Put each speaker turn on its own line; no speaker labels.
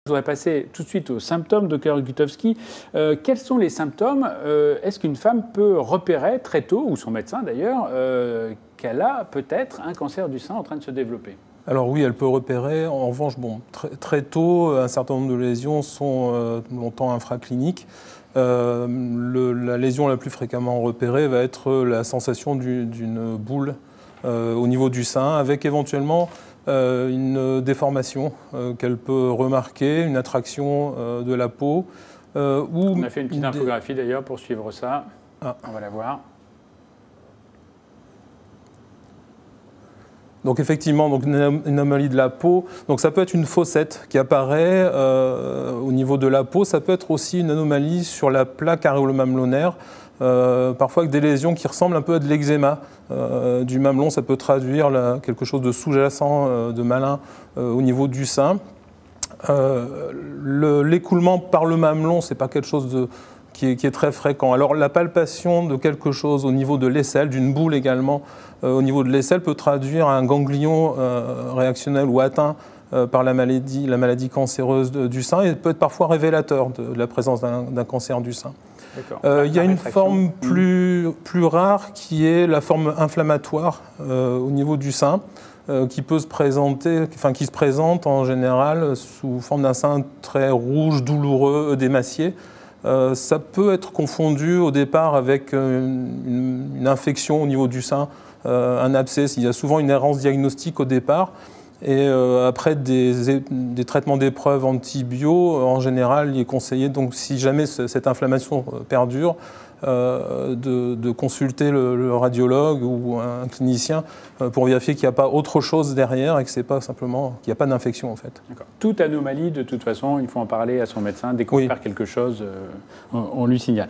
Je voudrais passer tout de suite aux symptômes, Dr Gutowski. Quels sont les symptômes? Est-ce qu'une femme peut repérer très tôt, ou son médecin d'ailleurs, qu'elle a peut-être un cancer du sein en train de se développer?
Alors oui, elle peut repérer. En revanche, très tôt, un certain nombre de lésions sont longtemps infracliniques. La lésion la plus fréquemment repérée va être la sensation d'une boule au niveau du sein, avec éventuellement une déformation qu'elle peut remarquer, une attraction de la peau.
On a fait une petite infographie d'ailleurs pour suivre ça. Ah. On va la voir.
Donc effectivement, une anomalie de la peau. Donc ça peut être une fossette qui apparaît au niveau de la peau. Ça peut être aussi une anomalie sur la plaque aréolo-mamelonnaire. Parfois avec des lésions qui ressemblent un peu à de l'eczéma du mamelon. Ça peut traduire quelque chose de sous-jacent, de malin au niveau du sein. L'écoulement par le mamelon, ce n'est pas quelque chose qui est très fréquent. Alors la palpation de quelque chose au niveau de l'aisselle, d'une boule également au niveau de l'aisselle, peut traduire un ganglion réactionnel ou atteint par la maladie cancéreuse du sein, et peut être parfois révélateur de la présence d'un cancer du sein. Il y a une forme plus rare qui est la forme inflammatoire au niveau du sein, qui se présente en général sous forme d'un sein très rouge, douloureux, œdémacié. Ça peut être confondu au départ avec une infection au niveau du sein, un abcès. Il y a souvent une errance diagnostique au départ. Et après des traitements d'épreuves antibio, en général, il est conseillé, donc, si jamais cette inflammation perdure, de consulter le radiologue ou un clinicien pour vérifier qu'il n'y a pas autre chose derrière et que c'est pas simplement qu'il n'y a pas d'infection en fait.
Toute anomalie, de toute façon, il faut en parler à son médecin. Dès qu'on perd quelque chose, on lui signale.